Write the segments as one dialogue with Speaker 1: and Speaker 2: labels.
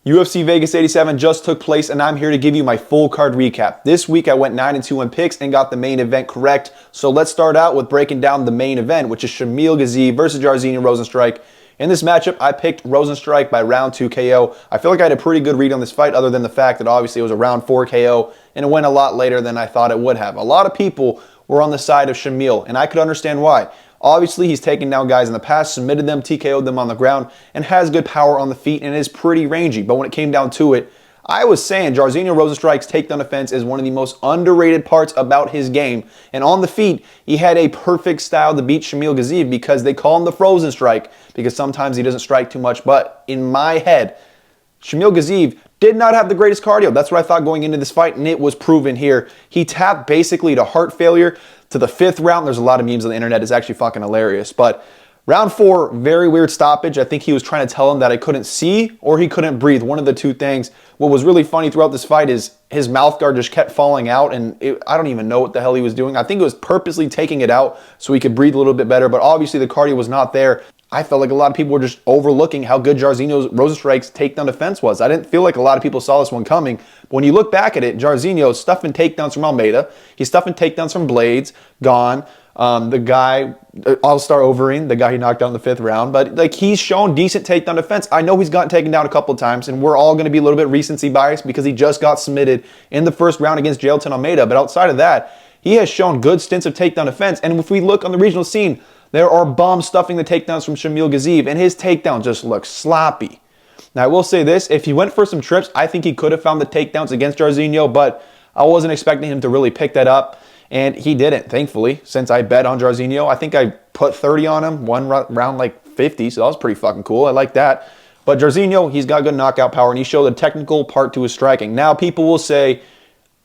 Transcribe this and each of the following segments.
Speaker 1: UFC Vegas 87 just took place, and I'm here to give you my full card recap. This week I went 9-2 in picks and got the main event correct. So let's start out with breaking down the main event, which is Shamil Gaziev versus Jairzinho Rozenstruik. In this matchup, I picked Rozenstruik by round 2 KO. I feel like I had a pretty good read on this fight, other than the fact that obviously it was a round 4 KO, and it went a lot later than I thought it would have. A lot of people were on the side of Shamil, and I could understand why. Obviously, he's taken down guys in the past, submitted them, TKO'd them on the ground, and has good power on the feet and is pretty rangy. But when it came down to it, I was saying Jairzinho Rozenstruik's takedown defense is one of the most underrated parts about his game. And on the feet, he had a perfect style to beat Shamil Gaziev because they call him the frozen strike because sometimes he doesn't strike too much. But in my head, Shamil Gaziev did not have the greatest cardio. That's what I thought going into this fight, and it was proven here. He tapped basically to heart failure to the 5th round. There's a lot of memes on the internet. It's actually fucking hilarious. But round 4, very weird stoppage. I think he was trying to tell him that I couldn't see or he couldn't breathe. One of the two things. What was really funny throughout this fight is his mouth guard just kept falling out, and I don't even know what the hell he was doing. I think it was purposely taking it out so he could breathe a little bit better, but obviously the cardio was not there. I felt like a lot of people were just overlooking how good Jairzinho Rozenstruik's takedown defense was. I didn't feel like a lot of people saw this one coming. But when you look back at it, Jairzinho's stuffing takedowns from Almeida. He's stuffing takedowns from Blades, Gone, the guy, All-Star Overeem, the guy he knocked out in the 5th round. But like, he's shown decent takedown defense. I know he's gotten taken down a couple of times, and we're all going to be a little bit recency biased because he just got submitted in the 1st round against Jailton Almeida. But outside of that, he has shown good stints of takedown defense. And if we look on the regional scene, there are bombs stuffing the takedowns from Shamil Gaziev, and his takedown just looks sloppy. Now, I will say this. If he went for some trips, I think he could have found the takedowns against Jairzinho, but I wasn't expecting him to really pick that up, and he didn't, thankfully, since I bet on Jairzinho. I think I put 30 on him, one round like 50, so that was pretty fucking cool. I like that. But Jairzinho, he's got good knockout power, and he showed a technical part to his striking. Now, people will say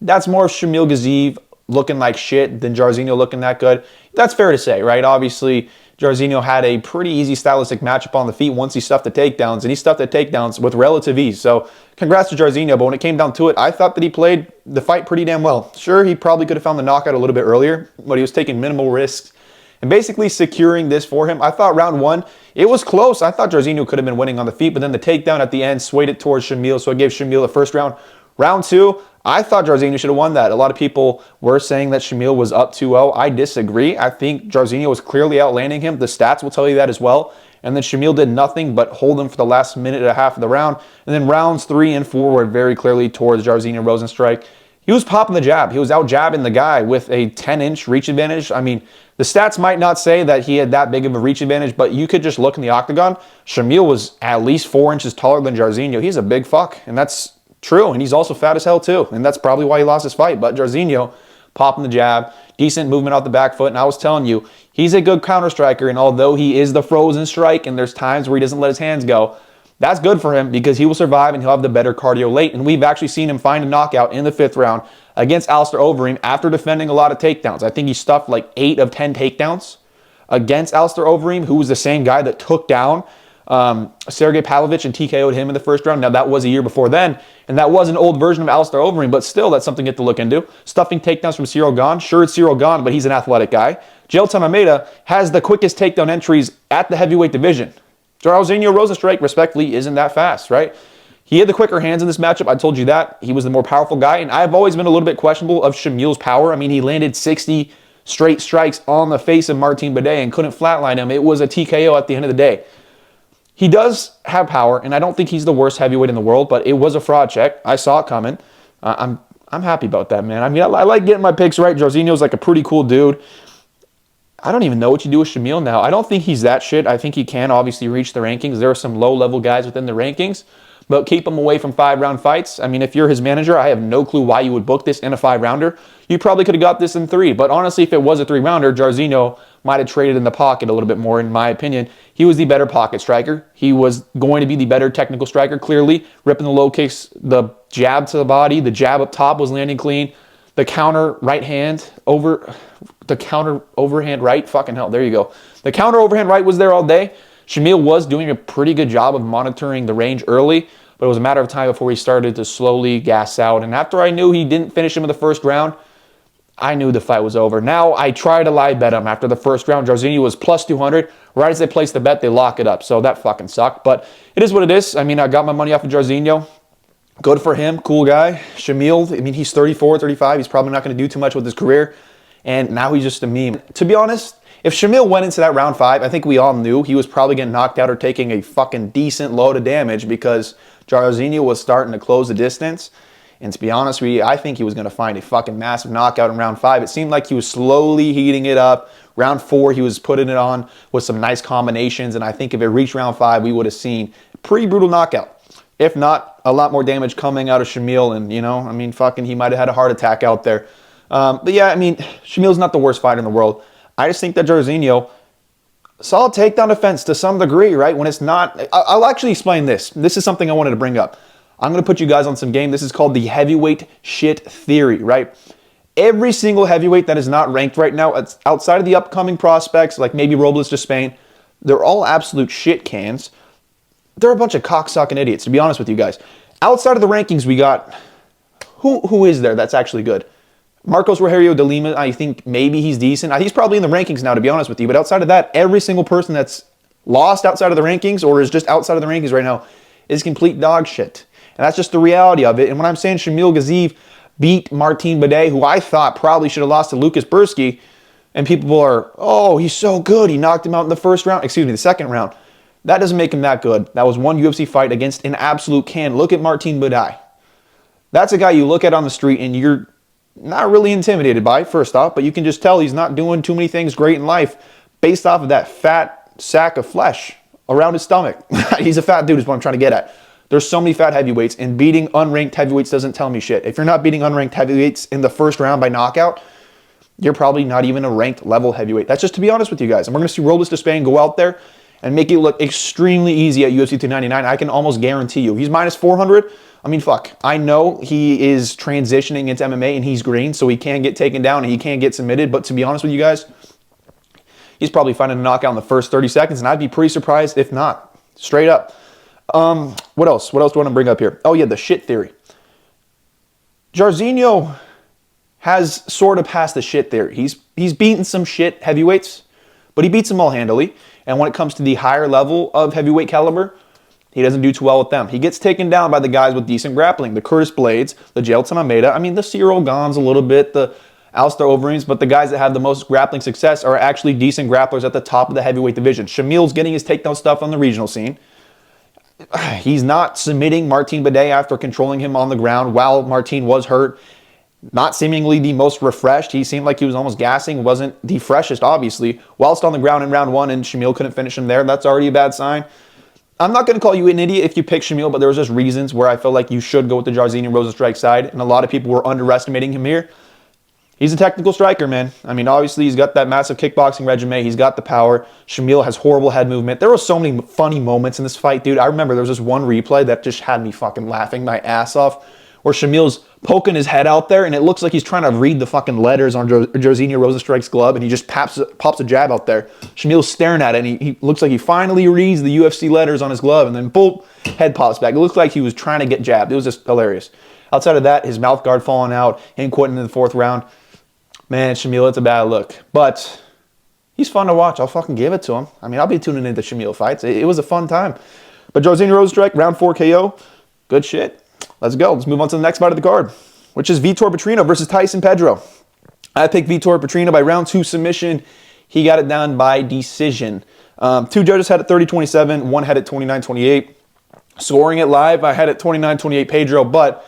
Speaker 1: that's more of Shamil Gaziev looking like shit than Jairzinho looking that good. That's fair to say, right? Obviously, Jairzinho had a pretty easy stylistic matchup on the feet once he stuffed the takedowns, and he stuffed the takedowns with relative ease. So congrats to Jairzinho, but when it came down to it, I thought that he played the fight pretty damn well. Sure, he probably could have found the knockout a little bit earlier, but he was taking minimal risks and basically securing this for him. I thought round 1, it was close. I thought Jairzinho could have been winning on the feet, but then the takedown at the end swayed it towards Shamil, so it gave Shamil the 1st round. Round 2, I thought Jairzinho should have won that. A lot of people were saying that Shamil was up 2-0. I disagree. I think Jairzinho was clearly outlanding him. The stats will tell you that as well. And then Shamil did nothing but hold him for the last minute and a half of the round. And then rounds 3 and 4 were very clearly towards Jairzinho Rozenstruik. He was popping the jab. He was out jabbing the guy with a 10-inch reach advantage. I mean, the stats might not say that he had that big of a reach advantage, but you could just look in the octagon. Shamil was at least 4 inches taller than Jairzinho. He's a big fuck, and that's true, and he's also fat as hell too, and that's probably why he lost his fight. But Jairzinho popping the jab, decent movement off the back foot, and I was telling you, he's a good counter striker, and although he is the frozen strike and there's times where he doesn't let his hands go, that's good for him because he will survive and he'll have the better cardio late. And we've actually seen him find a knockout in the 5th round against Al-Star Overeem after defending a lot of takedowns. I think he stuffed like 8 of 10 takedowns against Al-Star Overeem, who was the same guy that took down Sergey Pavlovich and TKO'd him in the 1st round. Now, that was a year before then, and that was an old version of Al-Star Overeem, but still, that's something you have to look into. Stuffing takedowns from Cyril Gane. Sure, it's Cyril Gane, but he's an athletic guy. Jailton Almeida has the quickest takedown entries at the heavyweight division. Jairzinho Rozenstruik, respectfully, isn't that fast, right? He had the quicker hands in this matchup. I told you that. He was the more powerful guy, and I've always been a little bit questionable of Shamil's power. I mean, he landed 60 straight strikes on the face of Martin Buday and couldn't flatline him. It was a TKO at the end of the day. He does have power, and I don't think he's the worst heavyweight in the world, but it was a fraud check. I saw it coming. I'm happy about that, man. I mean, I like getting my picks right. Jairzinho's like a pretty cool dude. I don't even know what you do with Shamil now. I don't think he's that shit. I think he can obviously reach the rankings. There are some low-level guys within the rankings, but keep him away from 5-round fights. I mean, if you're his manager, I have no clue why you would book this in a 5-rounder. You probably could have got this in 3, but honestly, if it was a 3-rounder, Jairzinho might have traded in the pocket a little bit more, in my opinion. He was the better pocket striker. He was going to be the better technical striker, clearly. Ripping the low kicks, the jab to the body, the jab up top was landing clean. The counter right hand over, the counter overhand right, fucking hell, there you go. The counter overhand right was there all day. Shamil was doing a pretty good job of monitoring the range early, but it was a matter of time before he started to slowly gas out. And after I knew he didn't finish him in the 1st round, I knew the fight was over. Now, I try to live bet him after the 1st round. Jairzinho was plus 200. Right as they place the bet, they lock it up. So that fucking sucked. But it is what it is. I mean, I got my money off of Jairzinho. Good for him. Cool guy. Shamil, I mean, he's 34, 35. He's probably not going to do too much with his career. And now he's just a meme. To be honest, if Shamil went into that round 5, I think we all knew he was probably getting knocked out or taking a fucking decent load of damage because Jairzinho was starting to close the distance. And to be honest with you, I think he was going to find a fucking massive knockout in round 5. It seemed like he was slowly heating it up. Round 4, he was putting it on with some nice combinations. And I think if it reached round 5, we would have seen a pretty brutal knockout. If not, a lot more damage coming out of Shamil. And, you know, I mean, fucking, he might have had a heart attack out there. But yeah, I mean, Shamil's not the worst fighter in the world. I just think that Jairzinho, solid takedown defense to some degree, right? When it's not, I'll actually explain this. This is something I wanted to bring up. I'm going to put you guys on some game. This is called the heavyweight shit theory, right? Every single heavyweight that is not ranked right now, outside of the upcoming prospects, like maybe Robles to Spain, they're all absolute shit cans. They're a bunch of cocksucking idiots, to be honest with you guys. Outside of the rankings, we got, who is there that's actually good? Marcos Rogerio de Lima, I think maybe he's decent. He's probably in the rankings now, to be honest with you. But outside of that, every single person that's lost outside of the rankings or is just outside of the rankings right now is complete dog shit. And that's just the reality of it. And when I'm saying Shamil Gaziev beat Martin Bade, who I thought probably should have lost to Lucas Bursky, and people are, oh, he's so good. He knocked him out in the first round. Excuse me, the second round. That doesn't make him that good. That was one UFC fight against an absolute can. Look at Martin Bade. That's a guy you look at on the street and you're not really intimidated by, first off, but you can just tell he's not doing too many things great in life based off of that fat sack of flesh around his stomach. He's a fat dude is what I'm trying to get at. There's so many fat heavyweights, and beating unranked heavyweights doesn't tell me shit. If you're not beating unranked heavyweights in the first round by knockout, you're probably not even a ranked level heavyweight. That's just to be honest with you guys. And we're going to see Robles to Spain go out there and make it look extremely easy at UFC 299. I can almost guarantee you. He's minus 400. I mean, fuck. I know he is transitioning into MMA and he's green, so he can get taken down and he can get submitted. But to be honest with you guys, he's probably finding a knockout in the first 30 seconds, and I'd be pretty surprised if not. Straight up. What else? What else do I want to bring up here? Oh, yeah, the shit theory. Jairzinho has sort of passed the shit theory. He's beaten some shit heavyweights, but he beats them all handily. And when it comes to the higher level of heavyweight caliber, he doesn't do too well with them. He gets taken down by the guys with decent grappling. The Curtis Blades, the Jailton Almeida, I mean, the Cyril Gons a little bit, the Alistair Overeems, but the guys that have the most grappling success are actually decent grapplers at the top of the heavyweight division. Shamil's getting his takedown stuff on the regional scene. He's not submitting Martin Bade after controlling him on the ground while Martin was hurt. Not seemingly the most refreshed. He seemed like he was almost gassing. Wasn't the freshest, obviously. Whilst on the ground in round 1 and Shamil couldn't finish him there. That's already a bad sign. I'm not going to call you an idiot if you pick Shamil, but there was just reasons where I felt like you should go with the Jairzinho Rozenstruik side, and a lot of people were underestimating him here. He's a technical striker, man. I mean, obviously, he's got that massive kickboxing resume. He's got the power. Shamil has horrible head movement. There were so many funny moments in this fight, dude. I remember there was this one replay that just had me fucking laughing my ass off, where Shamil's poking his head out there, and it looks like he's trying to read the fucking letters on Jairzinho Rozenstruik's glove, and he just pops a jab out there. Shamil's staring at it, and he looks like he finally reads the UFC letters on his glove, and then boom, head pops back. It looks like he was trying to get jabbed. It was just hilarious. Outside of that, his mouth guard falling out, him quitting in the 4th round. Man, Shamil, it's a bad look. But he's fun to watch. I'll fucking give it to him. I mean, I'll be tuning into Shamil fights. It was a fun time. But Jairzinho Rozenstruik, round 4 KO. Good shit. Let's go. Let's move on to the next fight of the card, which is Vitor Petrino versus Tyson Pedro. I picked Vitor Petrino by round 2 submission. He got it down by decision. 2 judges had it 30-27. 1 had it 29-28. Scoring it live, I had it 29-28 Pedro, but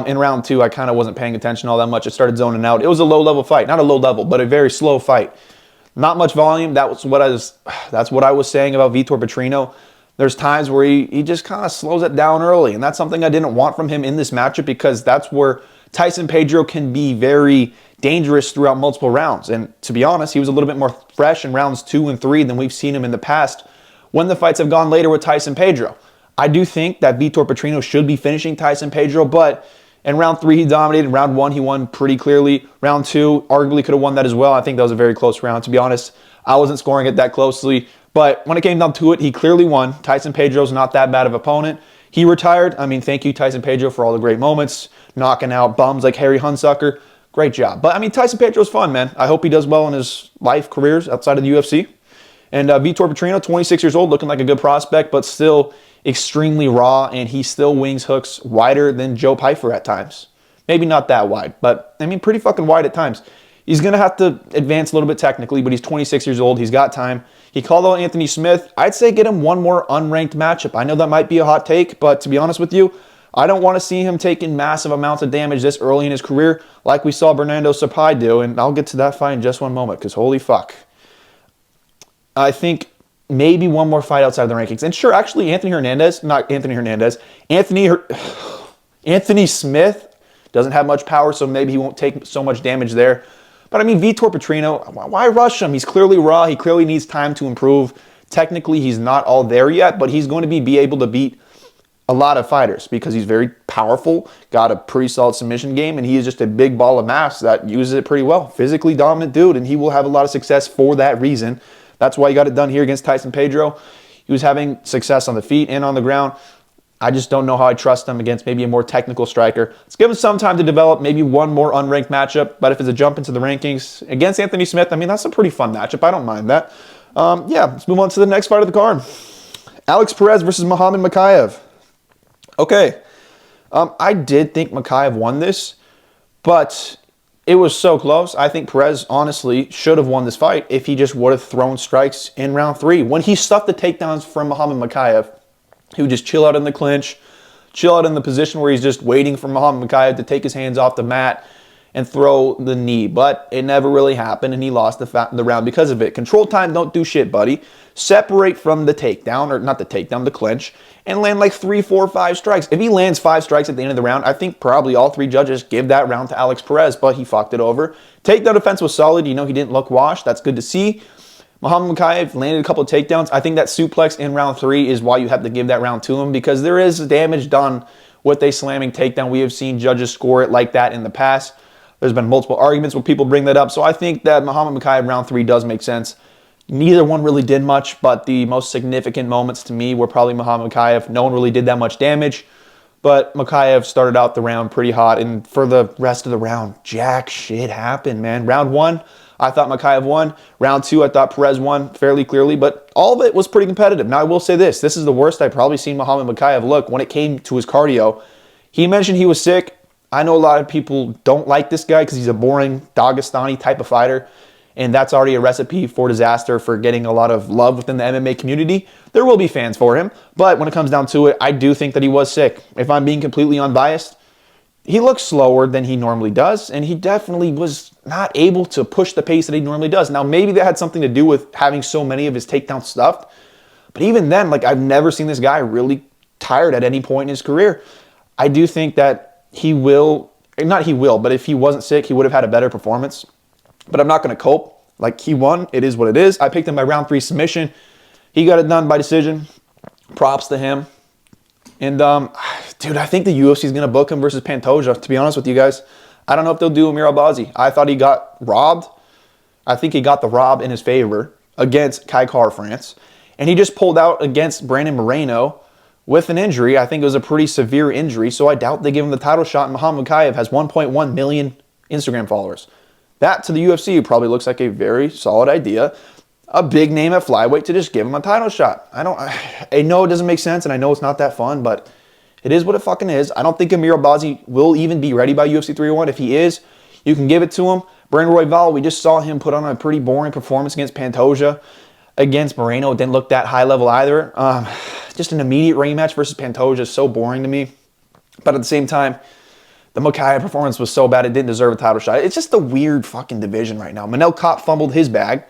Speaker 1: in round 2, I kind of wasn't paying attention all that much. It started zoning out. It was a low-level fight. Not a low level, but a very slow fight. Not much volume. That's what I was saying about Vitor Petrino. There's times where he just kind of slows it down early, and that's something I didn't want from him in this matchup because that's where Tyson Pedro can be very dangerous throughout multiple rounds. And to be honest, he was a little bit more fresh in rounds 2 and 3 than we've seen him in the past when the fights have gone later with Tyson Pedro. I do think that Vitor Petrino should be finishing Tyson Pedro, but in round 3, he dominated. Round 1, he won pretty clearly. Round 2, arguably could have won that as well. I think that was a very close round. To be honest, I wasn't scoring it that closely. But when it came down to it, he clearly won. Tyson Pedro's not that bad of an opponent. He retired. I mean, thank you, Tyson Pedro, for all the great moments. Knocking out bums like Harry Hunsucker. Great job. But, I mean, Tyson Pedro's fun, man. I hope he does well in his life, careers outside of the UFC. And Vitor Petrino, 26 years old, looking like a good prospect, but still extremely raw, and he still wings hooks wider than Joe Pyfer at times. Maybe not that wide, but I mean pretty fucking wide at times. He's going to have to advance a little bit technically, but he's 26 years old. He's got time. He called out Anthony Smith. I'd say get him one more unranked matchup. I know that might be a hot take, but to be honest with you, I don't want to see him taking massive amounts of damage this early in his career like we saw Bernardo Sopai do, and I'll get to that fight in just one moment because holy fuck. I think maybe one more fight outside of the rankings. And sure, actually, Anthony Smith doesn't have much power, so maybe he won't take so much damage there. But I mean, Vitor Petrino, why rush him? He's clearly raw. He clearly needs time to improve. Technically, he's not all there yet, but he's going to be able to beat a lot of fighters because he's very powerful, got a pretty solid submission game, and he is just a big ball of mass that uses it pretty well. Physically dominant dude, and he will have a lot of success for that reason. That's why he got it done here against Tyson Pedro. He was having success on the feet and on the ground. I just don't know how I trust him against maybe a more technical striker. Let's give him some time to develop, maybe one more unranked matchup. But if it's a jump into the rankings against Anthony Smith, I mean, that's a pretty fun matchup. I don't mind that. Yeah, let's move on to the next fight of the card. Alex Perez versus Mokaev. Okay, I did think Mokaev won this, but it was so close. I think Perez honestly should have won this fight if he just would have thrown strikes in round 3. When he stuffed the takedowns from Mokaev, he would just chill out in the clinch, chill out in the position where he's just waiting for Mokaev to take his hands off the mat and throw the knee. But it never really happened, and he lost the round because of it. Control time, don't do shit, buddy. Separate from the takedown, or not the takedown, the clinch, and land like 3, 4, 5 strikes. If he lands 5 strikes at the end of the round, I think probably all 3 judges give that round to Alex Perez, but he fucked it over. Takedown defense was solid. You know, he didn't look washed. That's good to see. Mokaev landed a couple of takedowns. I think that suplex in round 3 is why you have to give that round to him, because there is damage done with a slamming takedown. We have seen judges score it like that in the past. There's been multiple arguments where people bring that up. So I think that Mokaev round 3 does make sense. Neither one really did much, but the most significant moments to me were probably Mokaev. No one really did that much damage, but Mokaev started out the round pretty hot, and for the rest of the round, jack shit happened, man. Round 1, I thought Mokaev won. Round 2, I thought Perez won fairly clearly, but all of it was pretty competitive. Now, I will say this. This is the worst I've probably seen Mokaev look when it came to his cardio. He mentioned he was sick. I know a lot of people don't like this guy because he's a boring Dagestani type of fighter, and that's already a recipe for disaster for getting a lot of love within the MMA community. There will be fans for him, but when it comes down to it, I do think that he was sick. If I'm being completely unbiased, he looks slower than he normally does, and he definitely was not able to push the pace that he normally does. Now, maybe that had something to do with having so many of his takedowns stuffed, but even then, like, I've never seen this guy really tired at any point in his career. I do think that he will, not he will, but if he wasn't sick, he would have had a better performance. But I'm not going to cope. Like, he won. It is what it is. I picked him by round 3 submission. He got it done by decision. Props to him. And, dude, I think the UFC is going to book him versus Pantoja, to be honest with you guys. I don't know if they'll do Umar Albazi. I thought he got robbed. I think he got the rob in his favor against Kai Car France. And he just pulled out against Brandon Moreno with an injury. I think it was a pretty severe injury, so I doubt they give him the title shot. And Mokaev has 1.1 million Instagram followers. That, to the UFC, probably looks like a very solid idea. A big name at flyweight to just give him a title shot. I know it doesn't make sense, and I know it's not that fun, but it is what it fucking is. I don't think Umar Albazi will even be ready by UFC 301. If he is, you can give it to him. Brandon Royval, we just saw him put on a pretty boring performance against Pantoja. Against Moreno, it didn't look that high level either. Just an immediate rematch versus Pantoja is so boring to me. But at the same time, the Mokaev performance was so bad it didn't deserve a title shot. It's just a weird fucking division right now. Manel Kape fumbled his bag.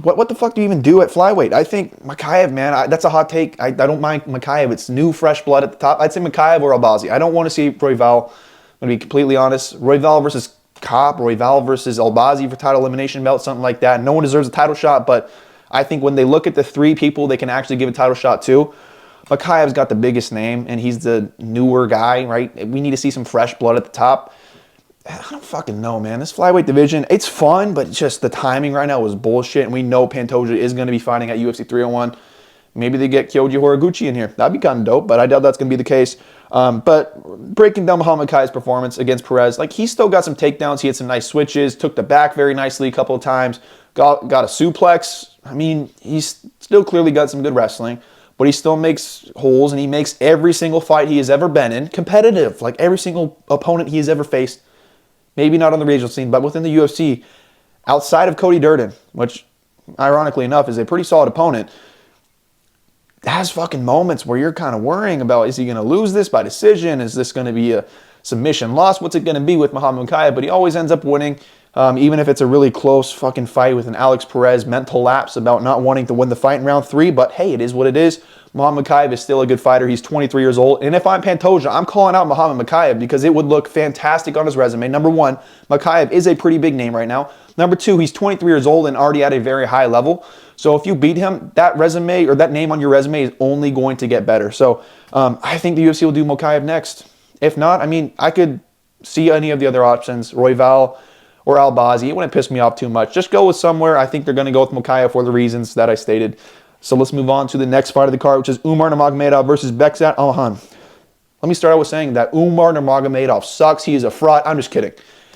Speaker 1: What the fuck do you even do at flyweight? I think Mokaev, man, that's a hot take. I don't mind Mokaev. It's new, fresh blood at the top. I'd say Mokaev or Albazi. I don't want to see Royval. I'm going to be completely honest. Royval versus Kape, Royval versus Albazi for title elimination belt, something like that. No one deserves a title shot, but I think when they look at the 3 people they can actually give a title shot to, Mokaev's got the biggest name, and he's the newer guy, right? We need to see some fresh blood at the top. I don't fucking know, man. This flyweight division, it's fun, but just the timing right now was bullshit, and we know Pantoja is going to be fighting at UFC 301. Maybe they get Kyoji Horiguchi in here. That'd be kind of dope, but I doubt that's going to be the case. But breaking down Mokaev's performance against Perez, like, he still got some takedowns. He had some nice switches, took the back very nicely a couple of times, got a suplex. I mean, he's still clearly got some good wrestling. but he still makes holes, and he makes every single fight he has ever been in competitive. Like every single opponent he has ever faced, maybe not on the regional scene, but within the UFC, outside of Cody Durden, which ironically enough is a pretty solid opponent, has fucking moments where you're kind of worrying about, is he going to lose this by decision? Is this going to be a submission loss? What's it going to be with Muhammad Mokaev? But he always ends up winning, even if it's a really close fucking fight with an Alex Perez mental lapse about not wanting to win the fight in round 3. But hey, it is what it is. Muhammad Mokaev is still a good fighter. He's 23 years old. And if I'm Pantoja, I'm calling out Muhammad Mokaev because it would look fantastic on his resume. Number one, Mokaev is a pretty big name right now. Number two, he's 23 years old and already at a very high level. So if you beat him, that resume or that name on your resume is only going to get better. So I think the UFC will do Mokaev next. If not, I mean, I could see any of the other options, Royval or Albazi. It wouldn't piss me off too much. Just go with somewhere. I think they're going to go with Mokaev for the reasons that I stated. So let's move on to the next fight of the card, which is Umar Nurmagomedov versus Bekzat Almakhan. Let me start out with saying that Umar Nurmagomedov sucks. He is a fraud. I'm just kidding.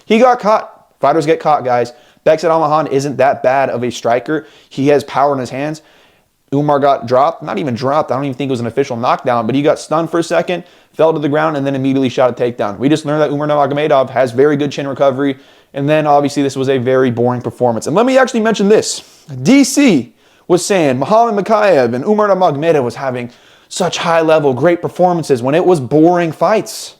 Speaker 1: He got caught. Fighters get caught, guys. Bekzat Almakhan isn't that bad of a striker. He has power in his hands. Umar got dropped. Not even dropped. I don't even think it was an official knockdown, but he got stunned for a second, fell to the ground, and then immediately shot a takedown. We just learned that Umar Nurmagomedov has very good chin recovery, and then obviously this was a very boring performance. And let me actually mention this. DC was saying Muhammad Mokaev and Umar Nurmagomedov was having such high-level, great performances when it was boring fights.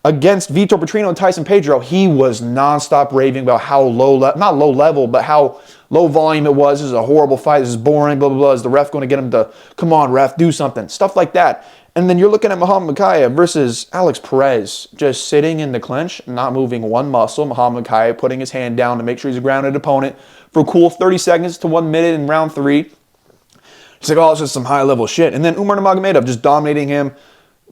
Speaker 1: Against Vitor, Petrino, and Tyson, Pedro, he was nonstop raving about how not low level, but how low volume it was. This is a horrible fight. This is boring, blah, blah, blah. Is the ref going to get him to, come on, ref, do something? Stuff like that. And then you're looking at Muhammad Mokaev versus Alex Perez, just sitting in the clinch, not moving one muscle. Muhammad Mokaev putting his hand down to make sure he's a grounded opponent for a cool 30 seconds to 1 minute in round 3. It's like, oh, it's just some high-level shit. And then Umar Nurmagomedov just dominating him.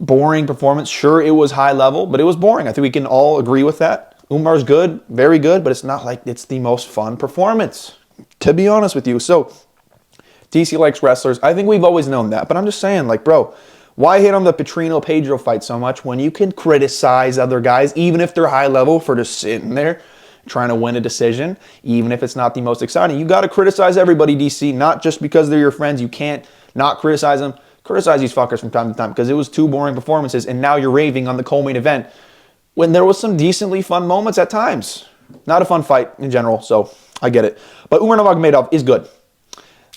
Speaker 1: Boring performance. Sure, it was high level, but it was boring. I think we can all agree with that. Umar's good, very good, but it's not like it's the most fun performance, to be honest with you. So, DC likes wrestlers. I think we've always known that, but I'm just saying, like, bro, why hit on the Petrino-Pedro fight so much when you can criticize other guys, even if they're high level, for just sitting there trying to win a decision, even if it's not the most exciting? You got to criticize everybody, DC, not just because they're your friends. You can't not criticize them. Criticize these fuckers from time to time because it was 2 boring performances, and now you're raving on the co-main event when there was some decently fun moments at times. Not a fun fight in general, so I get it. But Umar Nurmagomedov is good.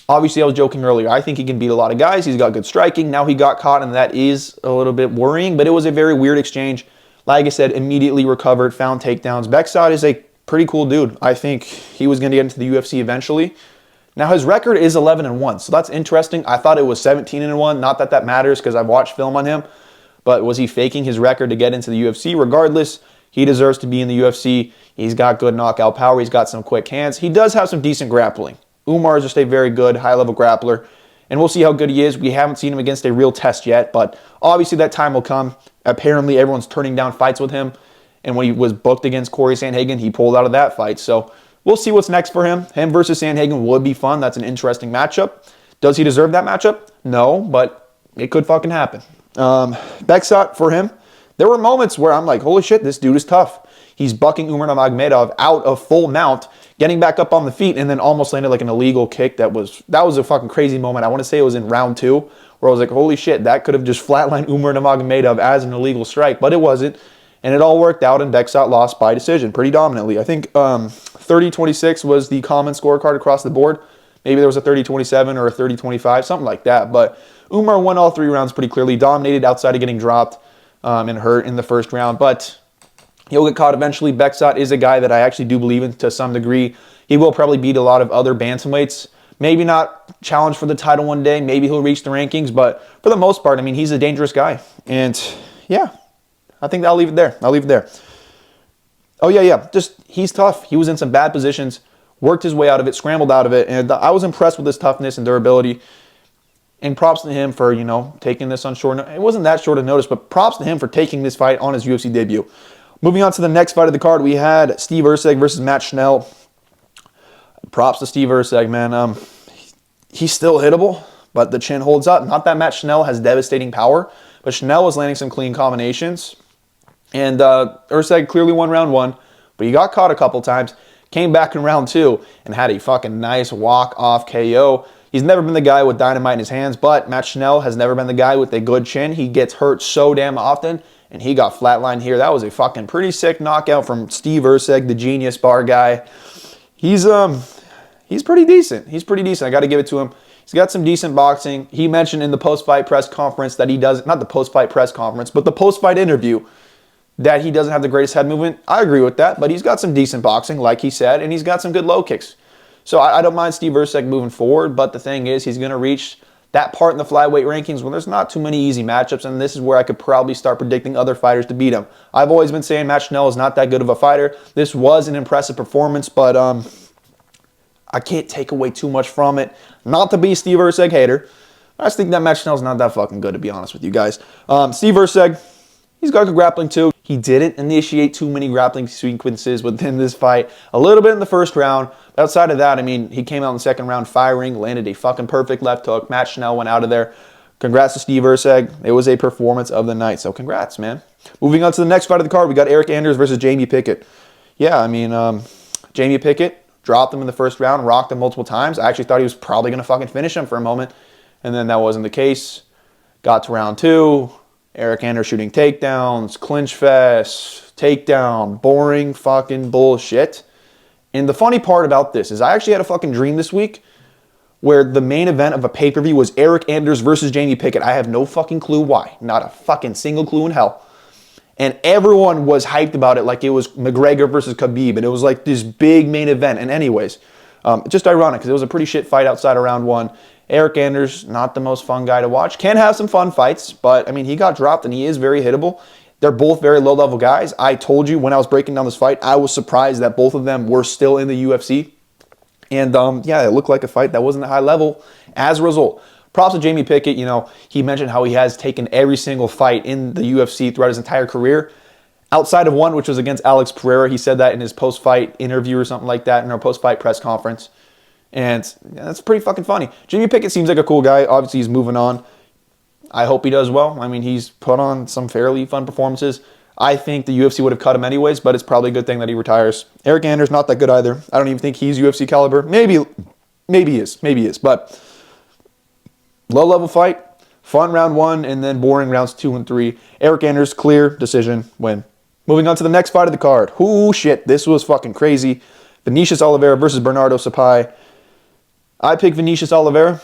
Speaker 1: Obviously, I was joking earlier. I think he can beat a lot of guys. He's got good striking. Now he got caught, and that is a little bit worrying, but it was a very weird exchange. Like I said, immediately recovered, found takedowns. Bekzat is a pretty cool dude. I think he was going to get into the UFC eventually. Now, his record is 11-1, so that's interesting. I thought it was 17-1. Not that that matters because I've watched film on him, but was he faking his record to get into the UFC? Regardless, he deserves to be in the UFC. He's got good knockout power. He's got some quick hands. He does have some decent grappling. Umar is just a very good high-level grappler, and we'll see how good he is. We haven't seen him against a real test yet, but obviously that time will come. Apparently, everyone's turning down fights with him, and when he was booked against Corey Sandhagen, he pulled out of that fight, so we'll see what's next for him. Him versus Sandhagen would be fun. That's an interesting matchup. Does he deserve that matchup? No, but it could fucking happen. Bekzat, for him, there were moments where I'm like, holy shit, this dude is tough. He's bucking Umar Nurmagomedov out of full mount, getting back up on the feet, and then almost landed like an illegal kick. That was a fucking crazy moment. I want to say it was in round 2, where I was like, holy shit, that could have just flatlined Umar Nurmagomedov as an illegal strike, but it wasn't. And it all worked out, and Bekzat lost by decision pretty dominantly. I think 30-26 was the common scorecard across the board. Maybe there was a 30-27 or a 30-25, something like that. But Umar won all 3 rounds pretty clearly, dominated outside of getting dropped and hurt in the first round. But he'll get caught eventually. Bekzat is a guy that I actually do believe in to some degree. He will probably beat a lot of other bantamweights. Maybe not challenge for the title one day. Maybe he'll reach the rankings. But for the most part, I mean, he's a dangerous guy. And yeah, I think I'll leave it there. Oh, yeah. Just, he's tough. He was in some bad positions, worked his way out of it, scrambled out of it, and I was impressed with his toughness and durability. And props to him for, taking this on short notice. It wasn't that short of notice, but props to him for taking this fight on his UFC debut. Moving on to the next fight of the card, we had Steve Erceg versus Matt Schnell. Props to Steve Erceg, man. He's still hittable, but the chin holds up. Not that Matt Schnell has devastating power, but Schnell was landing some clean combinations. And Erceg clearly won round 1, but he got caught a couple times, came back in round 2, and had a fucking nice walk-off KO. He's never been the guy with dynamite in his hands, but Matt Schnell has never been the guy with a good chin. He gets hurt so damn often, and he got flatlined here. That was a fucking pretty sick knockout from Steve Erceg, the genius bar guy. He's pretty decent. He's pretty decent. I got to give it to him. He's got some decent boxing. He mentioned in the post-fight press conference that he does, not the post-fight press conference, but the post-fight interview, that he doesn't have the greatest head movement. I agree with that, but he's got some decent boxing, like he said, and he's got some good low kicks. So I don't mind Steve Erceg moving forward, but the thing is, he's going to reach that part in the flyweight rankings where there's not too many easy matchups, and this is where I could probably start predicting other fighters to beat him. I've always been saying Matt Schnell is not that good of a fighter. This was an impressive performance, but I can't take away too much from it. Not to be a Steve Erceg hater. I just think that Matt Schnell's not that fucking good, to be honest with you guys. Steve Erceg, he's got good grappling too. He didn't initiate too many grappling sequences within this fight. A little bit in the first round. Outside of that, I mean, he came out in the second round firing, landed a fucking perfect left hook. Matt Schnell went out of there. Congrats to Steve Erceg. It was a performance of the night, so congrats, man. Moving on to the next fight of the card, we got Eryk Anders versus Jamie Pickett. Yeah, I mean, Jamie Pickett dropped him in the first round, rocked him multiple times. I actually thought he was probably going to fucking finish him for a moment, and then that wasn't the case. Got to round two. Eryk Anders shooting takedowns, clinch fest, takedown, boring fucking bullshit. And the funny part about this is I actually had a fucking dream this week where the main event of a pay-per-view was Eryk Anders versus Jamie Pickett. I have no fucking clue why. Not a fucking single clue in hell. And everyone was hyped about it like it was McGregor versus Khabib. And it was like this big main event. And anyways, just ironic because it was a pretty shit fight outside of round one. Eryk Anders, not the most fun guy to watch. Can have some fun fights, but I mean, he got dropped and he is very hittable. They're both very low-level guys. I told you when I was breaking down this fight, I was surprised that both of them were still in the UFC. And yeah, it looked like a fight that wasn't a high level as a result. Props to Jamie Pickett. You know, he mentioned how he has taken every single fight in the UFC throughout his entire career. Outside of one, which was against Alex Pereira. He said that in his post-fight interview or something like that in our post-fight press conference. And yeah, that's pretty fucking funny. Jamie Pickett seems like a cool guy. Obviously, he's moving on. I hope he does well. I mean, he's put on some fairly fun performances. I think the UFC would have cut him anyways, but it's probably a good thing that he retires. Eryk Anders, not that good either. I don't even think he's UFC caliber. Maybe he is. But low-level fight, fun round one, and then boring rounds 2 and 3. Eryk Anders, clear decision, win. Moving on to the next fight of the card. Ooh, shit, this was fucking crazy. Vinicius Oliveira versus Bernardo Sopai. I picked Vinicius Oliveira.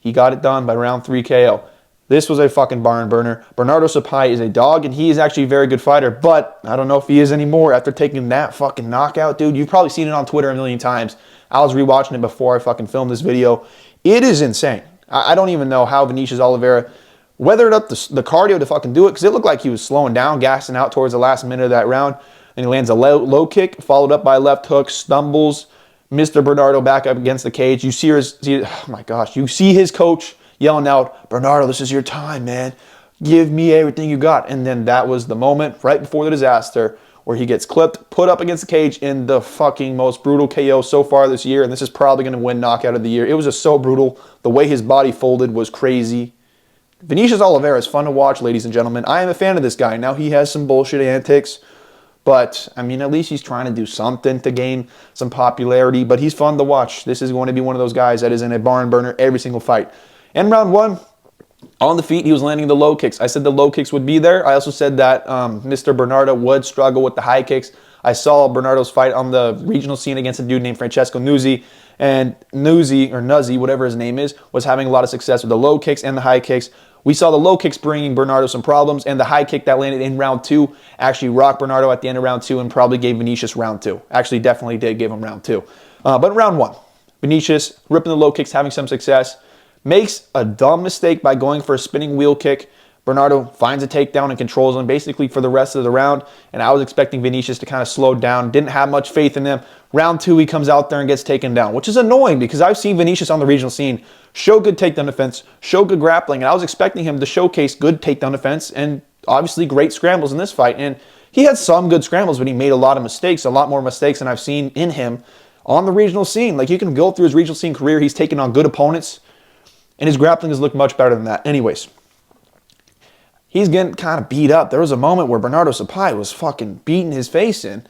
Speaker 1: He got it done by round 3 KO. This was a fucking barn burner. Bernardo Sopai is a dog, and he is actually a very good fighter, but I don't know if he is anymore after taking that fucking knockout, dude. You've probably seen it on Twitter a million times. I was rewatching it before I fucking filmed this video. It is insane. I don't even know how Vinicius Oliveira weathered up the cardio to fucking do it, because it looked like he was slowing down, gassing out towards the last minute of that round, and he lands a low kick, followed up by a left hook, stumbles Mr. Bernardo back up against the cage. You see oh my gosh, you see his coach yelling out, "Bernardo, this is your time, man. Give me everything you got." And then that was the moment right before the disaster where he gets clipped, put up against the cage in the fucking most brutal KO so far this year. And this is probably going to win knockout of the year. It was just so brutal. The way his body folded was crazy. Vinicius Oliveira is fun to watch, ladies and gentlemen. I am a fan of this guy. Now he has some bullshit antics, but I mean, at least he's trying to do something to gain some popularity. But he's fun to watch. This is going to be one of those guys that is in a barn burner every single fight. In round one, on the feet, he was landing the low kicks. I said the low kicks would be there. I also said that Mr. Bernardo would struggle with the high kicks. I saw Bernardo's fight on the regional scene against a dude named Francesco Nuzzi. And Nuzzi, whatever his name is, was having a lot of success with the low kicks and the high kicks. We saw the low kicks bringing Bernardo some problems, and the high kick that landed in round 2 actually rocked Bernardo at the end of round 2 and probably gave Vinicius round 2. Actually, definitely did give him round 2. But round 1, Vinicius ripping the low kicks, having some success. Makes a dumb mistake by going for a spinning wheel kick. Bernardo finds a takedown and controls him basically for the rest of the round. And I was expecting Vinicius to kind of slow down. Didn't have much faith in him. Round 2, he comes out there and gets taken down, which is annoying because I've seen Vinicius on the regional scene show good takedown defense, show good grappling, and I was expecting him to showcase good takedown defense and obviously great scrambles in this fight. And he had some good scrambles, but he made a lot of mistakes, a lot more mistakes than I've seen in him on the regional scene. Like, you can go through his regional scene career, he's taken on good opponents, and his grappling has looked much better than that. Anyways, he's getting kind of beat up. There was a moment where Bernardo Sopai was fucking beating his face in,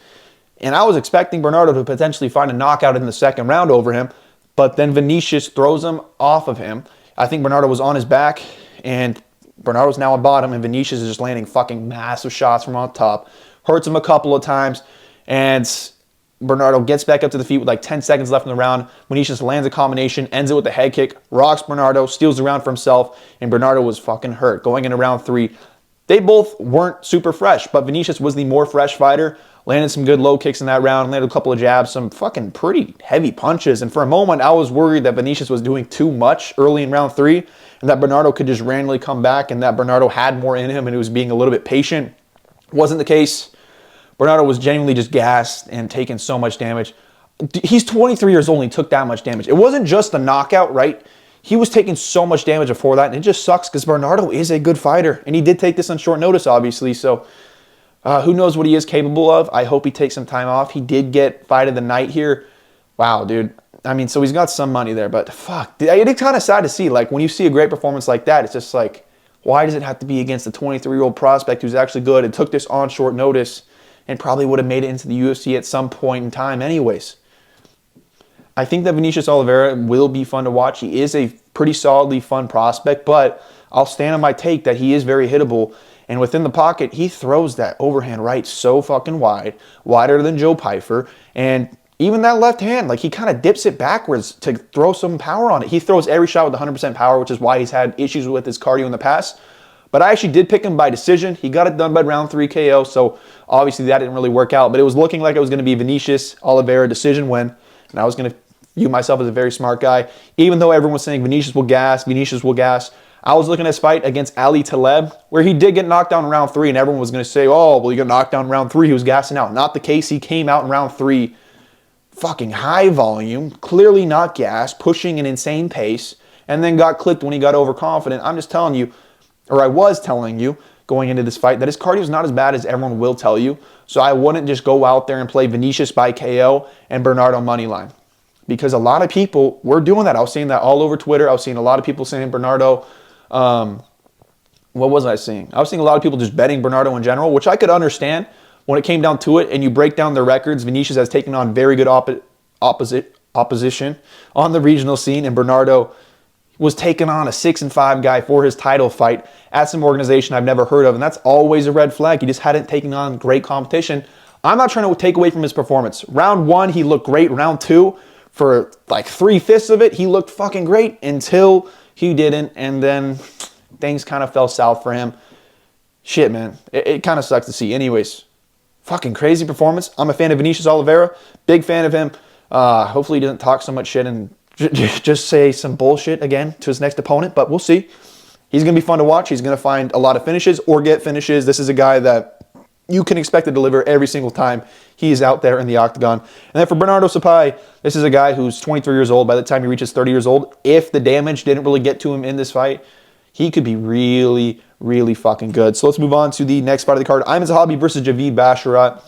Speaker 1: and I was expecting Bernardo to potentially find a knockout in the second round over him. but then Vinicius throws him off of him. I think Bernardo was on his back, and Bernardo's now on bottom, and Vinicius is just landing fucking massive shots from on top. Hurts him a couple of times, and Bernardo gets back up to the feet with like 10 seconds left in the round. Vinicius lands a combination, ends it with a head kick, rocks Bernardo, steals the round for himself, and Bernardo was fucking hurt. Going into round 3, they both weren't super fresh, but Vinicius was the more fresh fighter. Landed some good low kicks in that round, landed a couple of jabs, some fucking pretty heavy punches. And for a moment, I was worried that Vinicius was doing too much early in round 3 and that Bernardo could just randomly come back and that Bernardo had more in him and he was being a little bit patient. Wasn't the case. Bernardo was genuinely just gassed and taking so much damage. He's 23 years old and he took that much damage. It wasn't just the knockout, right? He was taking so much damage before that, and it just sucks because Bernardo is a good fighter. And he did take this on short notice, obviously, so who knows what he is capable of. I hope he takes some time off. He did get fight of the night here. Wow, dude. I mean, so he's got some money there, but fuck. It's kind of sad to see. Like, when you see a great performance like that, it's just like, why does it have to be against a 23-year-old prospect who's actually good and took this on short notice and probably would have made it into the UFC at some point in time anyways? I think that Vinicius Oliveira will be fun to watch. He is a pretty solidly fun prospect, but I'll stand on my take that he is very hittable. And within the pocket, he throws that overhand right so fucking wide, wider than Joe Pyfer. And even that left hand, like he kind of dips it backwards to throw some power on it. He throws every shot with 100% power, which is why he's had issues with his cardio in the past. But I actually did pick him by decision. He got it done by round 3 KO, so obviously that didn't really work out. But it was looking like it was going to be Vinicius Oliveira decision win. And I was going to view myself as a very smart guy. Even though everyone was saying Vinicius will gas, I was looking at his fight against Ali Taleb, where he did get knocked down in round 3, and everyone was going to say, oh, well, he got knocked down in round 3. He was gassing out. Not the case. He came out in round 3, fucking high volume, clearly not gassed, pushing an insane pace, and then got clipped when he got overconfident. I'm just telling you, or I was telling you, going into this fight, that his cardio is not as bad as everyone will tell you. So I wouldn't just go out there and play Vinicius by KO and Bernardo moneyline. Because a lot of people were doing that. I was seeing that all over Twitter. I was seeing a lot of people saying Bernardo. What was I seeing? I was seeing a lot of people just betting Bernardo in general, which I could understand when it came down to it. And you break down their records, Vinicius has taken on very good opposition on the regional scene, and Bernardo was taking on a 6-5 guy for his title fight at some organization I've never heard of, and that's always a red flag. He just hadn't taken on great competition. I'm not trying to take away from his performance. Round 1, he looked great. Round 2, for like 3/5 of it, he looked fucking great until he didn't, and then things kind of fell south for him. Shit, man. It kind of sucks to see. Anyways, fucking crazy performance. I'm a fan of Vinicius Oliveira. Big fan of him. Hopefully he doesn't talk so much shit and just say some bullshit again to his next opponent, but we'll see. He's going to be fun to watch. He's going to find a lot of finishes or get finishes. This is a guy that you can expect to deliver every single time he is out there in the octagon. And then for Bernardo Sopai, this is a guy who's 23 years old. By the time he reaches 30 years old, if the damage didn't really get to him in this fight, he could be really, really fucking good. So let's move on to the next fight of the card. Aiemann Zahabi versus Javid Basharat.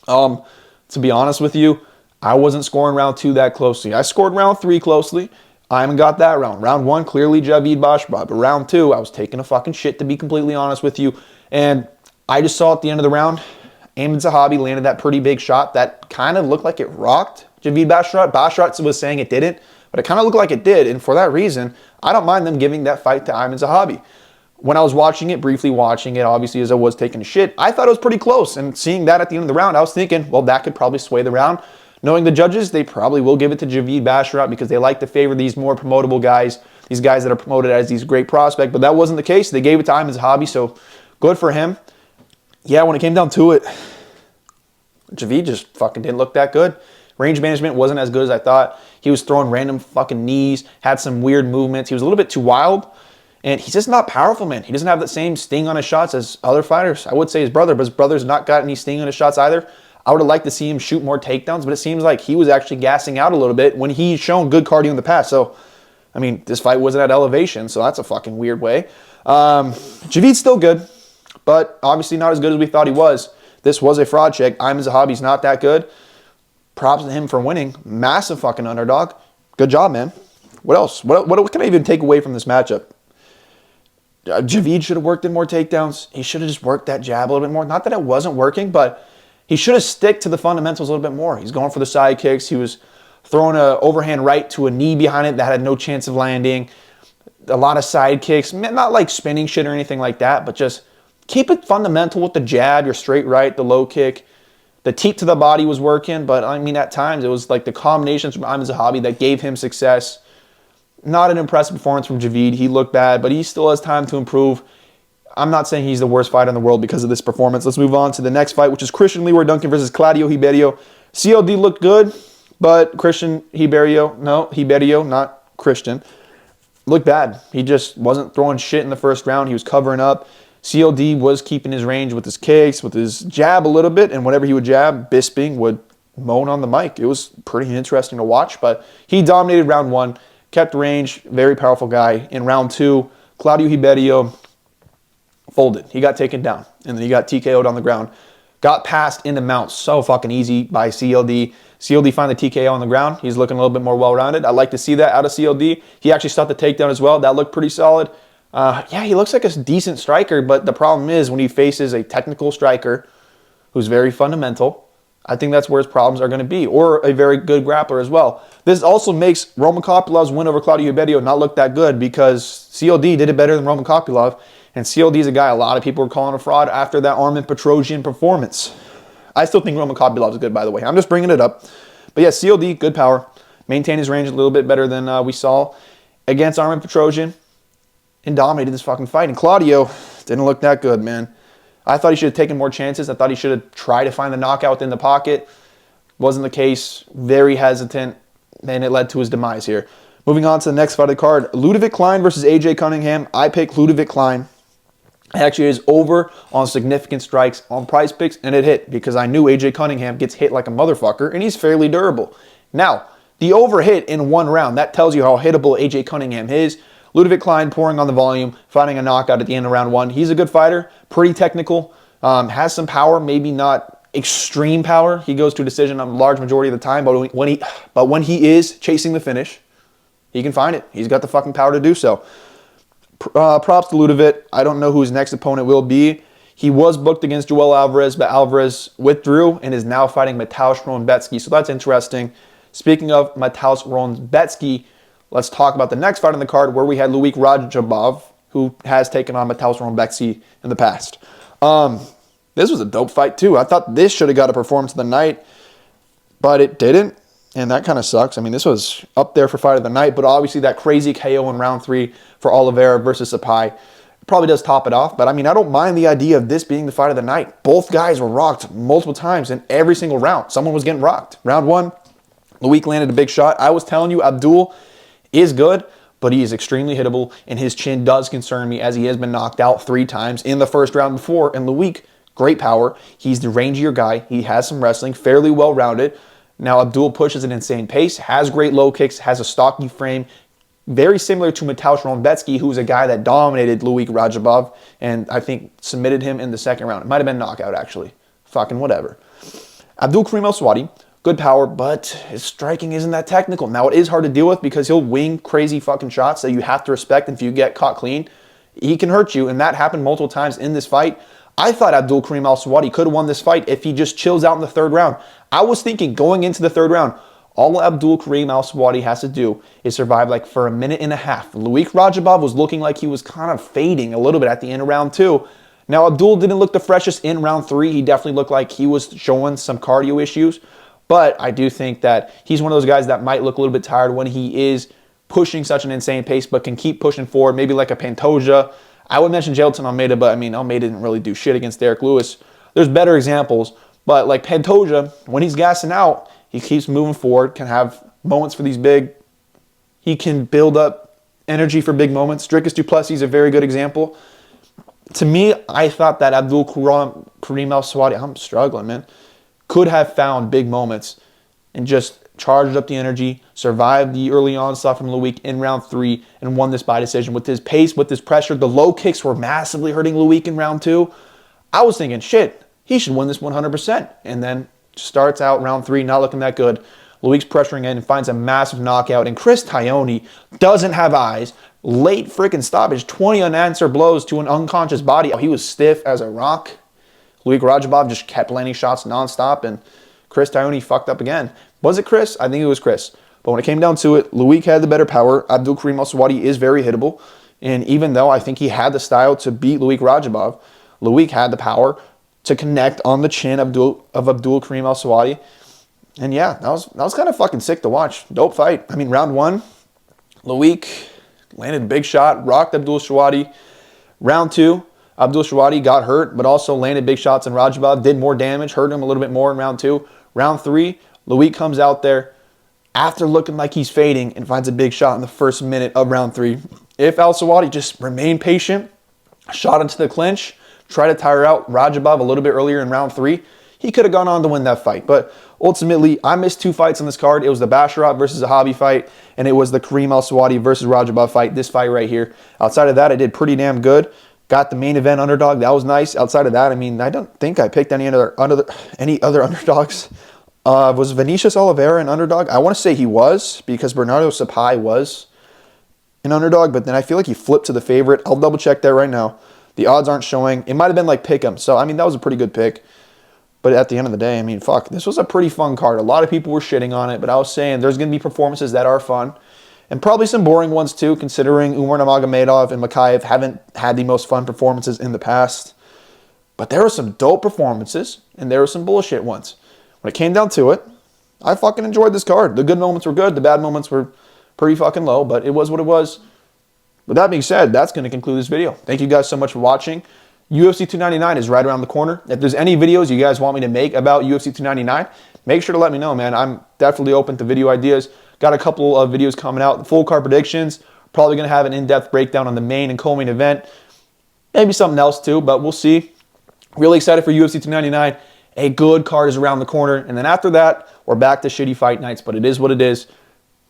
Speaker 1: To be honest with you, I wasn't scoring round 2 that closely. I scored round 3 closely. Aiemann got that round. Round 1, clearly Javid Basharat. But round 2, I was taking a fucking shit, to be completely honest with you. And I just saw at the end of the round, Aiemann Zahabi landed that pretty big shot that kind of looked like it rocked Javid Basharat. Basharat was saying it didn't, but it kind of looked like it did. And for that reason, I don't mind them giving that fight to Aiemann Zahabi. When I was watching it, briefly watching it, obviously as I was taking a shit, I thought it was pretty close. And seeing that at the end of the round, I was thinking, well, that could probably sway the round. Knowing the judges, they probably will give it to Javid Basharat because they like to favor these more promotable guys, these guys that are promoted as these great prospects. But that wasn't the case. They gave it to Aiemann Zahabi, so good for him. Yeah, when it came down to it, Javid just fucking didn't look that good. Range management wasn't as good as I thought. He was throwing random fucking knees, had some weird movements. He was a little bit too wild, and he's just not powerful, man. He doesn't have that same sting on his shots as other fighters. I would say his brother, but his brother's not got any sting on his shots either. I would have liked to see him shoot more takedowns, but it seems like he was actually gassing out a little bit when he's shown good cardio in the past. So, I mean, this fight wasn't at elevation, so that's a fucking weird way. Javid's still good, but obviously not as good as we thought he was. This was a fraud check. Aiemann Zahabi's not that good. Props to him for winning. Massive fucking underdog. Good job, man. What else? What can I even take away from this matchup? Javid should have worked in more takedowns. He should have just worked that jab a little bit more. Not that it wasn't working, but he should have stick to the fundamentals a little bit more. He's going for the side kicks. He was throwing an overhand right to a knee behind it that had no chance of landing. A lot of side kicks, not like spinning shit or anything like that, but just keep it fundamental with the jab, your straight right, the low kick. The teep to the body was working, but I mean, at times it was like the combinations from Aiemann Zahabi that gave him success. Not an impressive performance from Javid. He looked bad, but he still has time to improve. I'm not saying he's the worst fighter in the world because of this performance. Let's move on to the next fight, which is Leroy Duncan versus Claudio Ribeiro. CLD looked good, but Ribeiro, not Christian, looked bad. He just wasn't throwing shit in the first round. He was covering up. CLD was keeping his range with his kicks, with his jab a little bit, and whenever he would jab, Bisping would moan on the mic. It was pretty interesting to watch, but he dominated round 1, kept range, very powerful guy. In round 2, Claudio Ribeiro folded. He got taken down, and then he got TKO'd on the ground. Got passed in the mount so fucking easy by CLD. CLD found the TKO on the ground. He's looking a little bit more well-rounded. I'd like to see that out of CLD. He actually stopped the takedown as well. That looked pretty solid. Yeah, he looks like a decent striker, but the problem is when he faces a technical striker who's very fundamental, I think that's where his problems are going to be, or a very good grappler as well. This also makes Mokaev's win over Claudio Ribeiro not look that good because CLD did it better than Mokaev, and CLD is a guy a lot of people were calling a fraud after that Armin Petrosian performance. I still think Mokaev is good, by the way. I'm just bringing it up. But yeah, CLD, good power. Maintained his range a little bit better than we saw against Armin Petrosian. And dominated this fucking fight. And Claudio didn't look that good, man. I thought he should have taken more chances. I thought he should have tried to find the knockout within the pocket. Wasn't the case. Very hesitant. And it led to his demise here. Moving on to the next fight of the card. Ludovic Klein versus AJ Cunningham. I picked Ludovic Klein. Actually, it is over on significant strikes on Prize Picks, and it hit because I knew AJ Cunningham gets hit like a motherfucker, and he's fairly durable. Now, the over hit in 1 round, that tells you how hittable AJ Cunningham is. Ludovic Klein pouring on the volume, finding a knockout at the end of round 1. He's a good fighter, pretty technical, has some power, maybe not extreme power. He goes to a decision a large majority of the time, but when he is chasing the finish, he can find it. He's got the fucking power to do so. Props to Ludovic. I don't know who his next opponent will be. He was booked against Joel Alvarez, but Alvarez withdrew and is now fighting Mateusz Ronbecki, so that's interesting. Speaking of Mateusz Ronbecki, let's talk about the next fight on the card where we had Luik Rajabov, who has taken on Mateusz Ronbecki in the past. This was a dope fight too. I thought this should have got a performance of the night, but it didn't, and that kind of sucks. I mean, this was up there for fight of the night, but obviously that crazy KO in round 3 for Oliveira versus Sopai probably does top it off. But I mean, I don't mind the idea of this being the fight of the night. Both guys were rocked multiple times in every single round. Someone was getting rocked. Round 1, Luik landed a big shot. I was telling you, Abdul is good, but he is extremely hittable, and his chin does concern me as he has been knocked out 3 times in the first round before. And Luik, great power. He's the rangier guy. He has some wrestling, fairly well-rounded. Now, Abdul pushes an insane pace, has great low kicks, has a stocky frame, very similar to Mateusz Ronbecki, who's a guy that dominated Luik Rajabov, and I think submitted him in the second round. It might have been knockout, actually. Fucking whatever. Abdul Karim El-Swati, good power, but his striking isn't that technical. Now, it is hard to deal with because he'll wing crazy fucking shots that you have to respect. And if you get caught clean, he can hurt you, and that happened multiple times in this fight. I thought Abdul Karim El-Swati could have won this fight if he just chills out in the 3rd round. I was thinking going into the 3rd round, all Abdul Karim El-Swati has to do is survive like for a minute and a half. Luik Rajabov was looking like he was kind of fading a little bit at the end of round 2. Now, Abdul didn't look the freshest in round 3. He definitely looked like he was showing some cardio issues. But I do think that he's one of those guys that might look a little bit tired when he is pushing such an insane pace, but can keep pushing forward, maybe like a Pantoja. I would mention Jailton Almeida, but I mean, Almeida didn't really do shit against Derek Lewis. There's better examples, but like Pantoja, when he's gassing out, he keeps moving forward, can have moments for these big. He can build up energy for big moments. Dricus du Plessis is a very good example. To me, I thought that Abdul Karim El-Swati, I'm struggling, man, could have found big moments and just charged up the energy, survived the early onslaught from Luik in round 3, and won this by decision. With his pace, with his pressure, the low kicks were massively hurting Luik in round 2. I was thinking, shit, he should win this 100%. And then starts out round 3, not looking that good. Luik's pressuring in and finds a massive knockout. And Chris Taioni doesn't have eyes. Late freaking stoppage, 20 unanswered blows to an unconscious body. He was stiff as a rock. Luik Rajabov just kept landing shots nonstop, and Chris Taioni fucked up again. Was it Chris? I think it was Chris. But when it came down to it, Luik had the better power. Abdul Karim Al-Swati is very hittable. And even though I think he had the style to beat Luik Rajabov, Luik had the power to connect on the chin of Abdul Karim Al-Swati. And yeah, that was kind of fucking sick to watch. Dope fight. I mean, round one, Luik landed a big shot, rocked Abdul Swati. Round two, Abdul Swati got hurt, but also landed big shots, and Rajabov did more damage, hurt him a little bit more in round two. Round three, Luik comes out there after looking like he's fading and finds a big shot in the first minute of round three. If Al-Swati just remained patient, shot into the clinch, tried to tire out Rajabov a little bit earlier in round three, he could have gone on to win that fight. But ultimately, I missed two fights on this card. It was the Basharat versus Zahabi fight, and it was the Karim Al-Swati versus Rajabov fight, this fight right here. Outside of that, I did pretty damn good. Got the main event underdog. That was nice. Outside of that, I mean, I don't think I picked any other underdogs. Was Vinicius Oliveira an underdog? I want to say he was, because Bernardo Sopai was an underdog, but then I feel like he flipped to the favorite. I'll double check that right now. The odds aren't showing. It might have been like Pick'em. So, I mean, that was a pretty good pick. But at the end of the day, I mean, fuck, this was a pretty fun card. A lot of people were shitting on it, but I was saying there's going to be performances that are fun. And probably some boring ones too, considering Umar Nurmagomedov and Mokaev haven't had the most fun performances in the past. But there were some dope performances, and there were some bullshit ones. When it came down to it, I fucking enjoyed this card. The good moments were good. The bad moments were pretty fucking low, but it was what it was. With that being said, that's going to conclude this video. Thank you guys so much for watching. UFC 299 is right around the corner. If there's any videos you guys want me to make about UFC 299, make sure to let me know, man. I'm definitely open to video ideas. Got a couple of videos coming out. Full card predictions. Probably going to have an in-depth breakdown on the main and co-main event. Maybe something else too, but we'll see. Really excited for UFC 299. A good card is around the corner. And then after that, we're back to shitty fight nights, but it is what it is.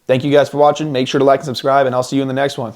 Speaker 1: Thank you guys for watching. Make sure to like and subscribe, and I'll see you in the next one.